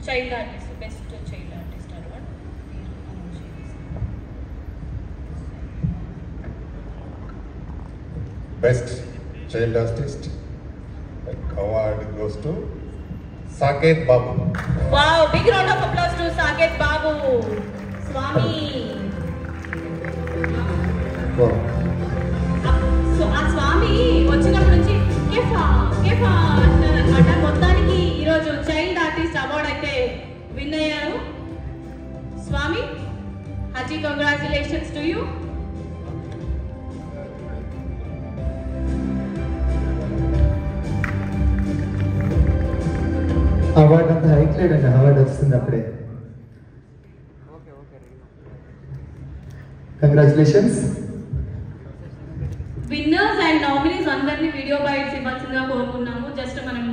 Child artist, best child artist award. Best child artist award goes to Saket Babu. Wow, big round of applause to Saket Babu. Swami. Wow. So ఆ స్వామి వచ్చినప్పటి నుంచి కేఫా కేఫా అంటారనమాట. మొత్తానికి ఈరోజు child artist award అయితే win అయ్యారు. స్వామి, hearty congratulations to you. Award అంతా హైక్లేడండి, అవార్డు వస్తుంది అప్పుడే. కంగ్రాచులేషన్స్. విన్నర్స్ అండ్ నామినీస్ అందరినీ వీడియో బైట్స్ ఇవ్వాల్సిందిగా కోరుకున్నాము. జస్ట్ మనం